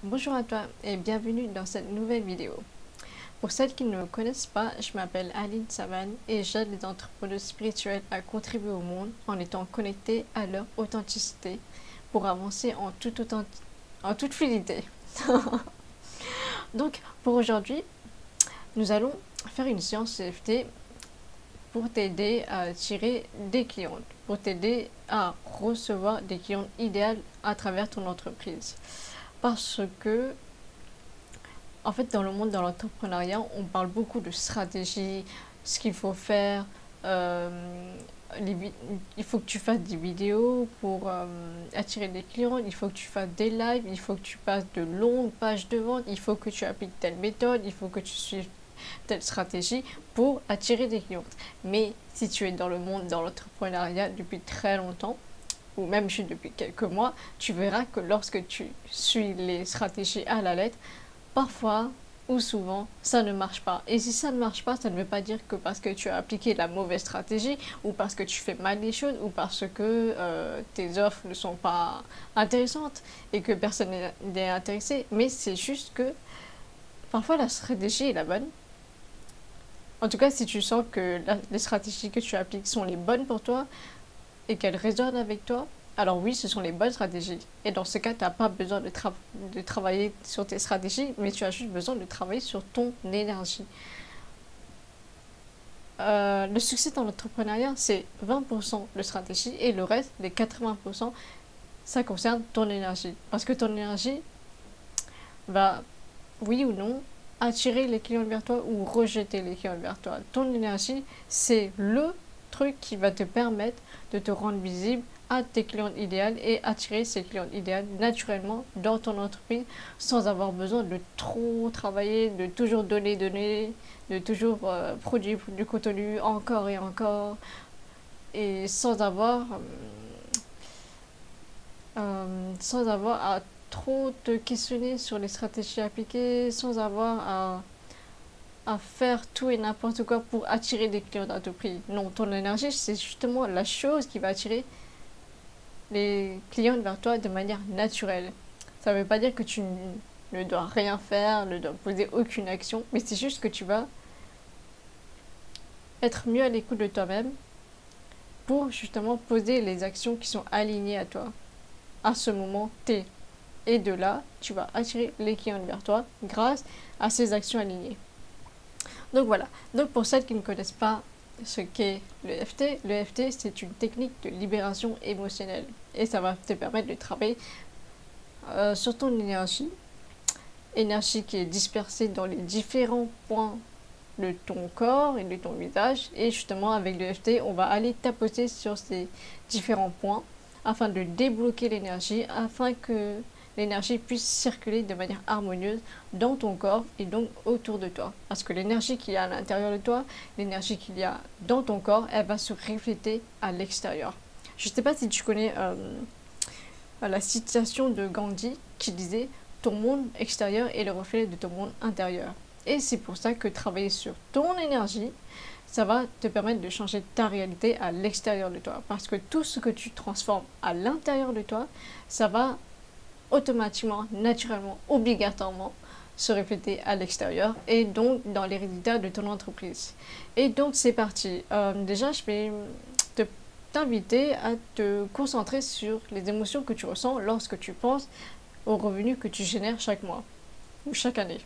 Bonjour à toi et bienvenue dans cette nouvelle vidéo. Pour celles qui ne me connaissent pas, je m'appelle Aline Savane et j'aide les entrepreneurs spirituels à contribuer au monde en étant connectés à leur authenticité pour avancer en toute fluidité. Donc pour aujourd'hui, nous allons faire une séance CFT pour t'aider à attirer des clientes, pour t'aider à recevoir des clients idéaux à travers ton entreprise. Parce que, en fait, dans le monde de l'entrepreneuriat, on parle beaucoup de stratégie, ce qu'il faut faire. Il faut que tu fasses des vidéos pour attirer des clients, il faut que tu fasses des lives, il faut que tu passes de longues pages de vente, il faut que tu appliques telle méthode, il faut que tu suives telle stratégie pour attirer des clients. Mais si tu es dans le monde de l'entrepreneuriat depuis très longtemps, ou même juste depuis quelques mois, tu verras que lorsque tu suis les stratégies à la lettre, parfois ou souvent, ça ne marche pas. Et si ça ne marche pas, ça ne veut pas dire que parce que tu as appliqué la mauvaise stratégie, ou parce que tu fais mal les choses, ou parce que tes offres ne sont pas intéressantes et que personne n'est intéressé. Mais c'est juste que parfois la stratégie est la bonne. En tout cas, si tu sens que les stratégies que tu appliques sont les bonnes pour toi, et qu'elles résonnent avec toi, alors oui, ce sont les bonnes stratégies. Et dans ce cas, tu n'as pas besoin de travailler sur tes stratégies, mais tu as juste besoin de travailler sur ton énergie. Le succès dans l'entrepreneuriat, c'est 20% de stratégie et le reste, les 80%, ça concerne ton énergie. Parce que ton énergie va, oui ou non, attirer les clients vers toi ou rejeter les clients vers toi. Ton énergie, c'est le truc qui va te permettre de te rendre visible à tes clients idéaux et attirer ces clients idéaux naturellement dans ton entreprise sans avoir besoin de trop travailler, de toujours donner, de toujours produire du contenu encore et encore et sans avoir à trop te questionner sur les stratégies appliquées, sans avoir à faire tout et n'importe quoi pour attirer des clients à tout prix. Non, ton énergie, c'est justement la chose qui va attirer les clients vers toi de manière naturelle. Ça ne veut pas dire que tu ne dois rien faire, ne dois poser aucune action, mais c'est juste que tu vas être mieux à l'écoute de toi-même pour justement poser les actions qui sont alignées à toi, à ce moment T. Et de là, tu vas attirer les clients vers toi grâce à ces actions alignées. Donc voilà, donc pour celles qui ne connaissent pas ce qu'est le FT c'est une technique de libération émotionnelle et ça va te permettre de travailler sur ton énergie qui est dispersée dans les différents points de ton corps et de ton visage et justement avec le FT on va aller tapoter sur ces différents points afin de débloquer l'énergie, afin que l'énergie puisse circuler de manière harmonieuse dans ton corps et donc autour de toi. Parce que l'énergie qu'il y a à l'intérieur de toi, l'énergie qu'il y a dans ton corps, elle va se refléter à l'extérieur. Je ne sais pas si tu connais la citation de Gandhi qui disait « Ton monde extérieur est le reflet de ton monde intérieur ». Et c'est pour ça que travailler sur ton énergie, ça va te permettre de changer ta réalité à l'extérieur de toi. Parce que tout ce que tu transformes à l'intérieur de toi, ça va automatiquement, naturellement, obligatoirement se refléter à l'extérieur et donc dans les résultats de ton entreprise. Et donc c'est parti. Déjà, je vais t'inviter à te concentrer sur les émotions que tu ressens lorsque tu penses aux revenus que tu génères chaque mois ou chaque année.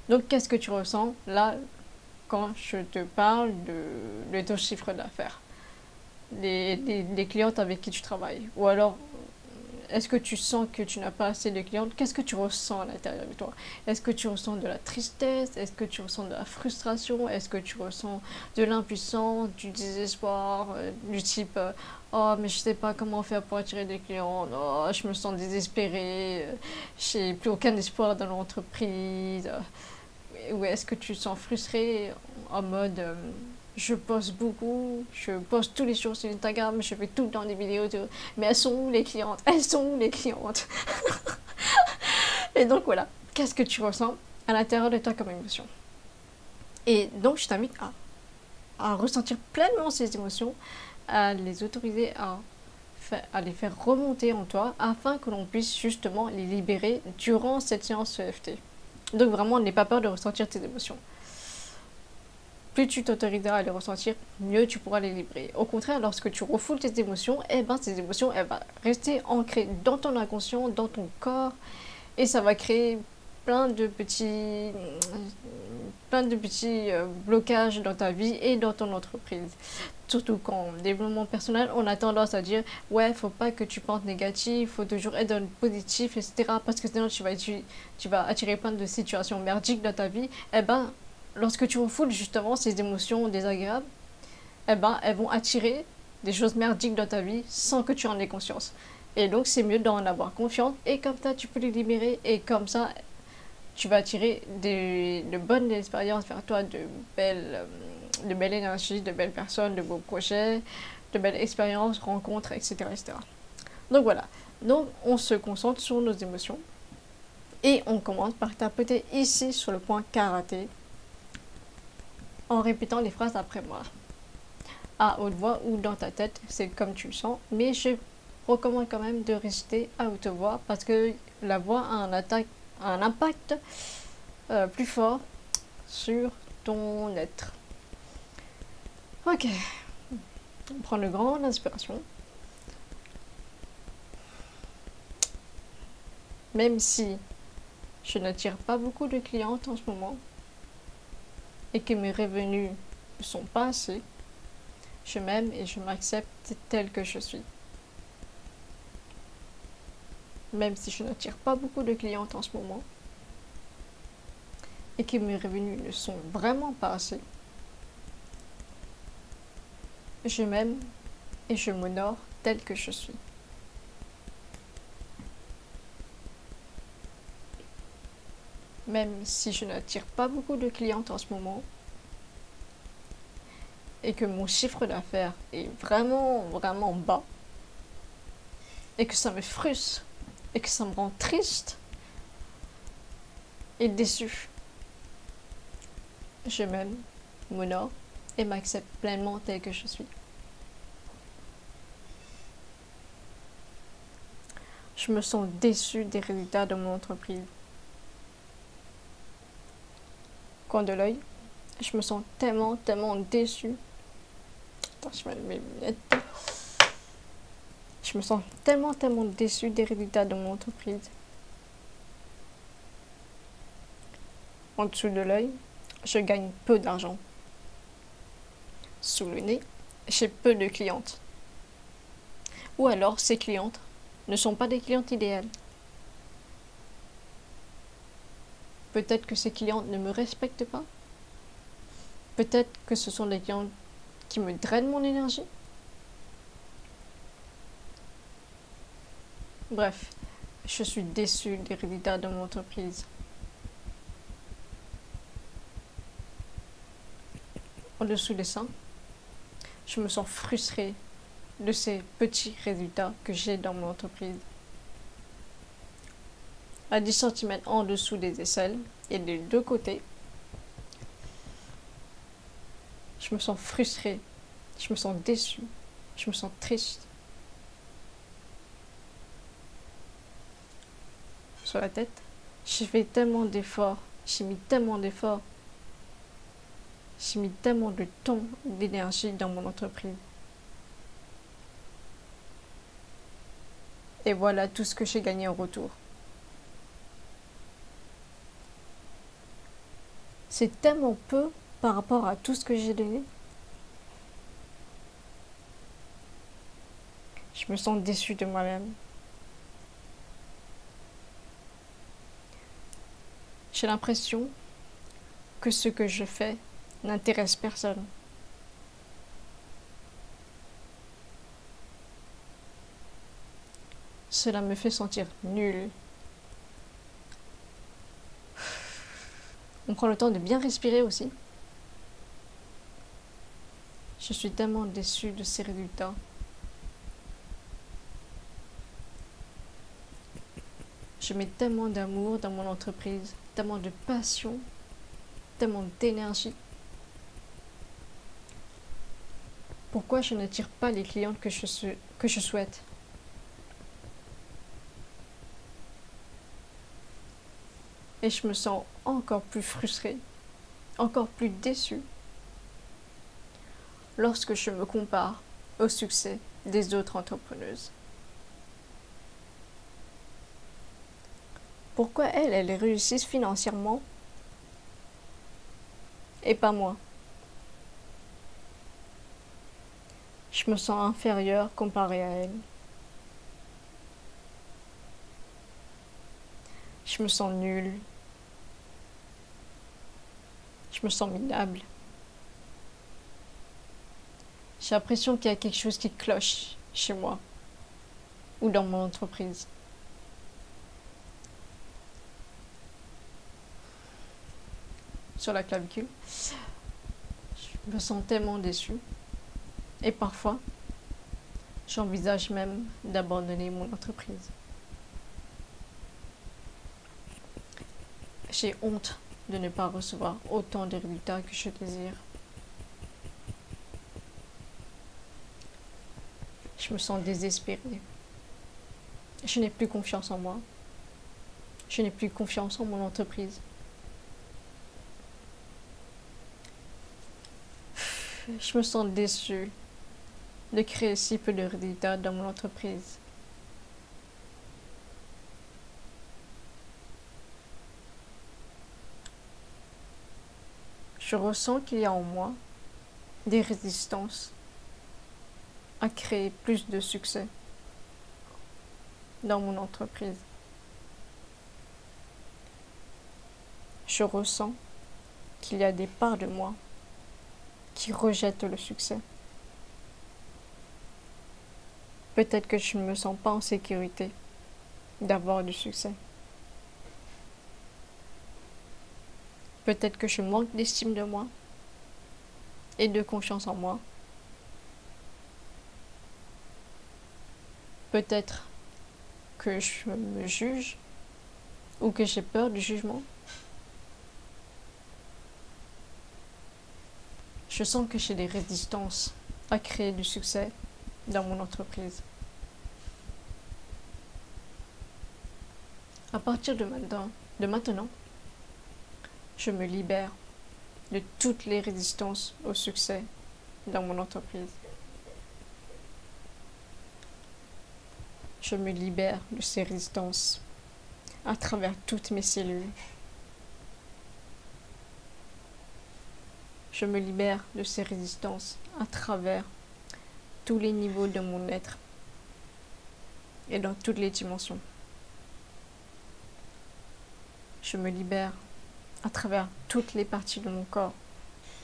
Donc qu'est-ce que tu ressens là quand je te parle de ton chiffre d'affaires, des clientes avec qui tu travailles, ou alors est-ce que tu sens que tu n'as pas assez de clientes? Qu'est-ce que tu ressens à l'intérieur de toi? Est-ce que tu ressens de la tristesse? Est-ce que tu ressens de la frustration? Est-ce que tu ressens de l'impuissance, du désespoir, du type oh mais je sais pas comment faire pour attirer des clients, oh je me sens désespérée, j'ai plus aucun espoir dans l'entreprise, ou est-ce que tu te sens frustré en mode je poste beaucoup, je poste tous les jours sur Instagram, je fais tout le temps des vidéos, mais elles sont où les clientes? Elles sont où les clientes? Et donc voilà, qu'est-ce que tu ressens à l'intérieur de toi comme émotion? Et donc je t'invite à ressentir pleinement ces émotions, à les autoriser à à les faire remonter en toi afin que l'on puisse justement les libérer durant cette séance EFT. Donc vraiment, n'aie pas peur de ressentir tes émotions. Plus tu t'autoriseras à les ressentir, mieux tu pourras les libérer. Au contraire, lorsque tu refoules tes émotions, ces émotions, elles vont rester ancrées dans ton inconscient, dans ton corps, et ça va créer plein de petits blocages dans ta vie et dans ton entreprise. Surtout qu'en développement personnel, on a tendance à dire « Ouais, faut pas que tu penses négatif, faut toujours être dans le positif, etc. » Parce que sinon, tu vas attirer plein de situations merdiques dans ta vie. Lorsque tu refoules justement ces émotions désagréables, elles vont attirer des choses merdiques dans ta vie sans que tu en aies conscience. Et donc, c'est mieux d'en avoir confiance. Et comme ça, tu peux les libérer. Et comme ça, tu vas attirer de bonnes expériences vers toi, de belles énergies, de belles personnes, de beaux projets, de belles expériences, rencontres, etc., etc. Donc voilà. Donc, on se concentre sur nos émotions. Et on commence par tapoter ici sur le point karaté en répétant les phrases après moi. À haute voix ou dans ta tête, c'est comme tu le sens. Mais je recommande quand même de réciter à haute voix parce que la voix a un impact plus fort sur ton être. Ok, on prend une grande inspiration. Même si je n'attire pas beaucoup de clientes en ce moment et que mes revenus ne sont pas assez, je m'aime et je m'accepte tel que je suis. Même si je n'attire pas beaucoup de clientes en ce moment et que mes revenus ne sont vraiment pas assez, je m'aime et je m'honore tel que je suis. Même si je n'attire pas beaucoup de clientes en ce moment et que mon chiffre d'affaires est vraiment, vraiment bas et que ça me frustre et que ça me rend triste et déçu, je m'aime, m'honore et m'accepte pleinement tel que je suis. Je me sens déçue des résultats de mon entreprise. Coin de l'œil, je me sens tellement déçue. Attends, je mets mes lunettes. Je me sens tellement déçue des résultats de mon entreprise. En dessous de l'œil, je gagne peu d'argent. Sous le nez, j'ai peu de clientes. Ou alors, ces clientes ne sont pas des clientes idéales. Peut-être que ces clientes ne me respectent pas. Peut-être que ce sont des clientes qui me drainent mon énergie. Bref, je suis déçue des résultats de mon entreprise. En dessous des seins, je me sens frustrée de ces petits résultats que j'ai dans mon entreprise. À 10 cm en dessous des aisselles et des deux côtés, je me sens frustrée, je me sens déçue, je me sens triste. Sur la tête, j'ai fait tellement d'efforts, j'ai mis tellement d'efforts, j'ai mis tellement de temps, d'énergie dans mon entreprise. Et voilà tout ce que j'ai gagné en retour. C'est tellement peu par rapport à tout ce que j'ai donné. Je me sens déçue de moi-même. J'ai l'impression que ce que je fais n'intéresse personne. Cela me fait sentir nulle. On prend le temps de bien respirer aussi. Je suis tellement déçue de ces résultats. Je mets tellement d'amour dans mon entreprise, tellement de passion, tellement d'énergie. Pourquoi je n'attire pas les clientes que je souhaite? Et je me sens encore plus frustrée, encore plus déçue lorsque je me compare au succès des autres entrepreneuses. Pourquoi elles réussissent financièrement et pas moi? Je me sens inférieure comparée à elles. Je me sens nulle. Je me sens minable. J'ai l'impression qu'il y a quelque chose qui cloche chez moi ou dans mon entreprise. Sur la clavicule, je me sens tellement déçue. Et parfois, j'envisage même d'abandonner mon entreprise. J'ai honte de ne pas recevoir autant de résultats que je désire. Je me sens désespérée. Je n'ai plus confiance en moi. Je n'ai plus confiance en mon entreprise. Je me sens déçue de créer si peu de résultats dans mon entreprise. Je ressens qu'il y a en moi des résistances à créer plus de succès dans mon entreprise. Je ressens qu'il y a des parts de moi qui rejettent le succès. Peut-être que je ne me sens pas en sécurité d'avoir du succès. Peut-être que je manque d'estime de moi et de confiance en moi. Peut-être que je me juge ou que j'ai peur du jugement. Je sens que j'ai des résistances à créer du succès dans mon entreprise. À partir de maintenant, je me libère de toutes les résistances au succès dans mon entreprise. Je me libère de ces résistances à travers toutes mes cellules. Je me libère de ces résistances à travers tous les niveaux de mon être et dans toutes les dimensions. Je me libère à travers toutes les parties de mon corps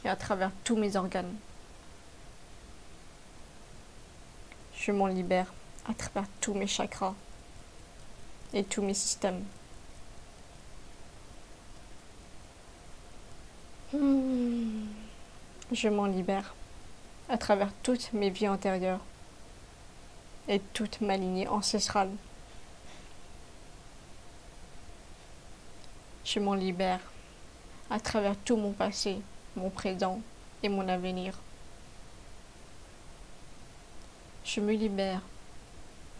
et à travers tous mes organes. Je m'en libère à travers tous mes chakras et tous mes systèmes. Je m'en libère à travers toutes mes vies antérieures et toute ma lignée ancestrale. Je m'en libère à travers tout mon passé, mon présent et mon avenir. Je me libère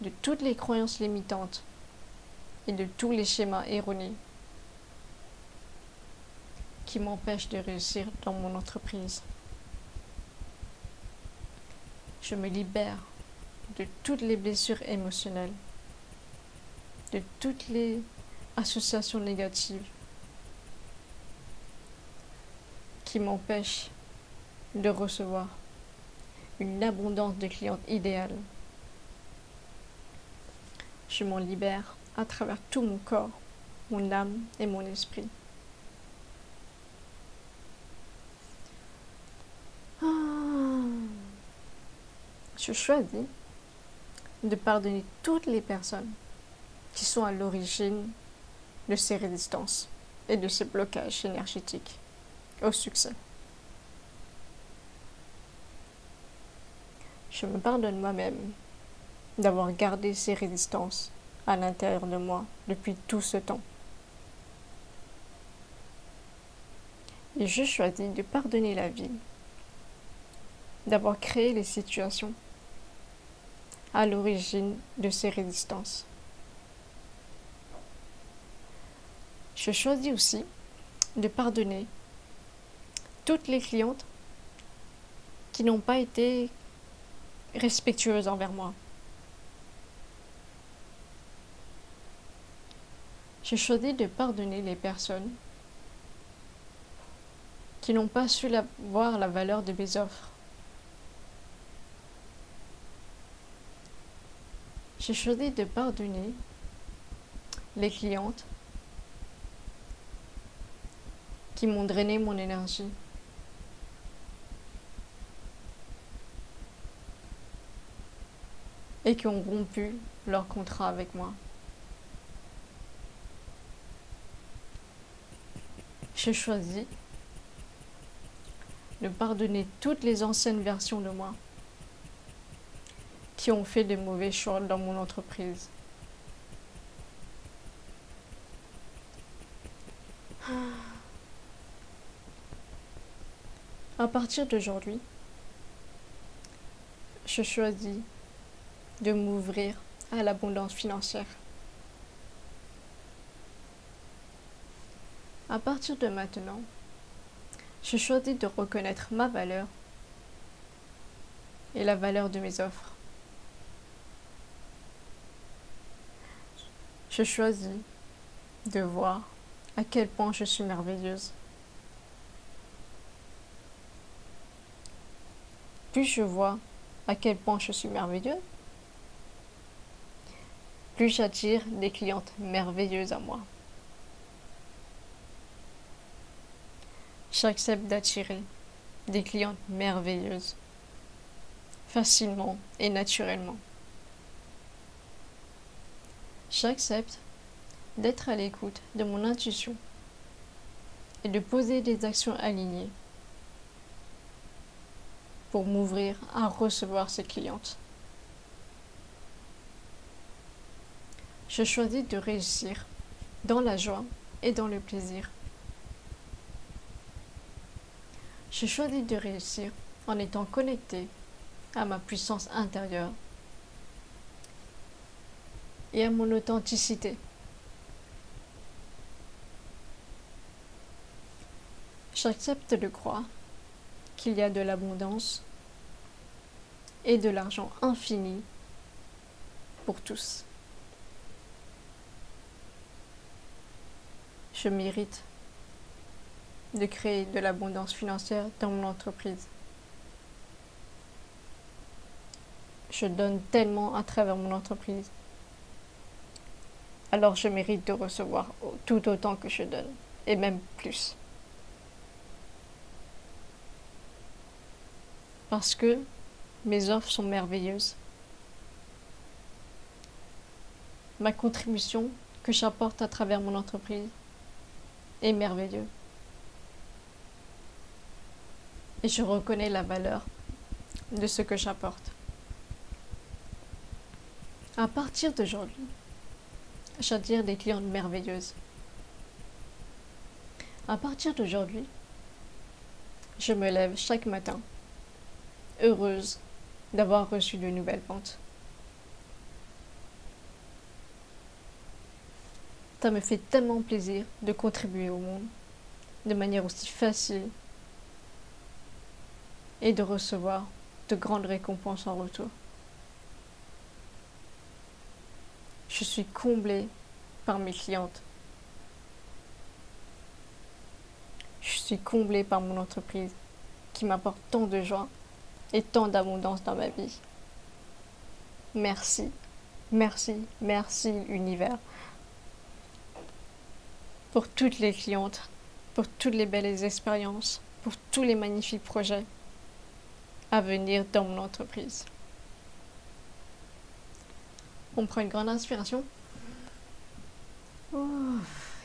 de toutes les croyances limitantes et de tous les schémas erronés qui m'empêchent de réussir dans mon entreprise. Je me libère de toutes les blessures émotionnelles, de toutes les associations négatives qui m'empêchent de recevoir une abondance de clientes idéales. Je m'en libère à travers tout mon corps, mon âme et mon esprit. Je choisis de pardonner toutes les personnes qui sont à l'origine de ces résistances et de ces blocages énergétiques au succès. Je me pardonne moi-même d'avoir gardé ces résistances à l'intérieur de moi depuis tout ce temps. Et je choisis de pardonner la vie d'avoir créé les situations à l'origine de ces résistances. Je choisis aussi de pardonner toutes les clientes qui n'ont pas été respectueuses envers moi. Je choisis de pardonner les personnes qui n'ont pas su voir la valeur de mes offres. J'ai choisi de pardonner les clientes qui m'ont drainé mon énergie. Et qui ont rompu leur contrat avec moi. J'ai choisi de pardonner toutes les anciennes versions de moi qui ont fait de mauvais choix dans mon entreprise. À partir d'aujourd'hui, je choisis de m'ouvrir à l'abondance financière. À partir de maintenant, je choisis de reconnaître ma valeur et la valeur de mes offres. Je choisis de voir à quel point je suis merveilleuse. Plus je vois à quel point je suis merveilleuse, plus j'attire des clientes merveilleuses à moi. J'accepte d'attirer des clientes merveilleuses, facilement et naturellement. J'accepte d'être à l'écoute de mon intuition et de poser des actions alignées pour m'ouvrir à recevoir ces clientes. Je choisis de réussir dans la joie et dans le plaisir. Je choisis de réussir en étant connecté à ma puissance intérieure et à mon authenticité. J'accepte de croire qu'il y a de l'abondance et de l'argent infini pour tous. Je mérite de créer de l'abondance financière dans mon entreprise. Je donne tellement à travers mon entreprise. Alors je mérite de recevoir tout autant que je donne, et même plus. Parce que mes offres sont merveilleuses. Ma contribution que j'apporte à travers mon entreprise est merveilleuse. Et je reconnais la valeur de ce que j'apporte. À partir d'aujourd'hui, j'attire des clientes merveilleuses. À partir d'aujourd'hui, je me lève chaque matin, heureuse d'avoir reçu de nouvelles ventes. Ça me fait tellement plaisir de contribuer au monde de manière aussi facile et de recevoir de grandes récompenses en retour. Je suis comblée par mes clientes. Je suis comblée par mon entreprise qui m'apporte tant de joie et tant d'abondance dans ma vie. Merci, merci, merci univers pour toutes les clientes, pour toutes les belles expériences, pour tous les magnifiques projets à venir dans mon entreprise. On prend une grande inspiration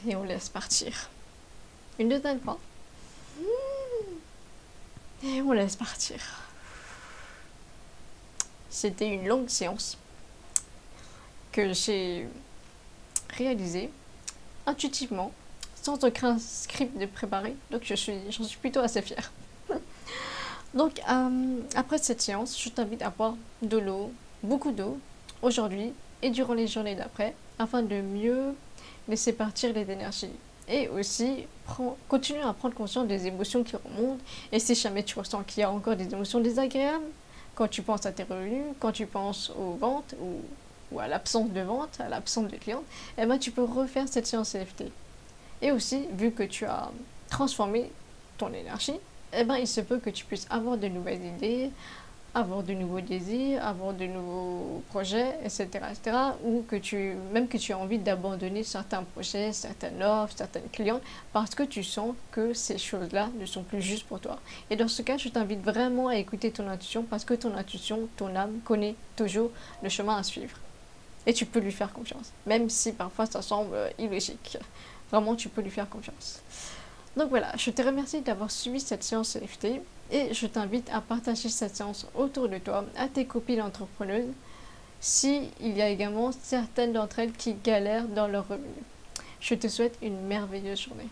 et on laisse partir. Une deuxième fois. Et on laisse partir. C'était une longue séance que j'ai réalisée intuitivement, sans aucun script de préparé. Donc j'en suis plutôt assez fière. Donc après cette séance, je t'invite à boire de l'eau, beaucoup d'eau, aujourd'hui et durant les journées d'après, afin de mieux laisser partir les énergies Et aussi, continue à prendre conscience des émotions qui remontent. Et si jamais tu ressens qu'il y a encore des émotions désagréables, quand tu penses à tes revenus, quand tu penses aux ventes ou à l'absence de vente, à l'absence de clients, eh ben, tu peux refaire cette séance EFT. Et aussi, vu que tu as transformé ton énergie, eh ben, il se peut que tu puisses avoir de nouvelles idées, avoir de nouveaux désirs, avoir de nouveaux projets, etc. Ou même que tu as envie d'abandonner certains projets, certaines offres, certaines clientes, parce que tu sens que ces choses-là ne sont plus justes pour toi. Et dans ce cas, je t'invite vraiment à écouter ton intuition, parce que ton intuition, ton âme, connaît toujours le chemin à suivre. Et tu peux lui faire confiance, même si parfois ça semble illogique. Vraiment, tu peux lui faire confiance. Donc voilà, je te remercie d'avoir suivi cette séance EFT et je t'invite à partager cette séance autour de toi, à tes copines entrepreneuses, s'il y a également certaines d'entre elles qui galèrent dans leurs revenus. Je te souhaite une merveilleuse journée.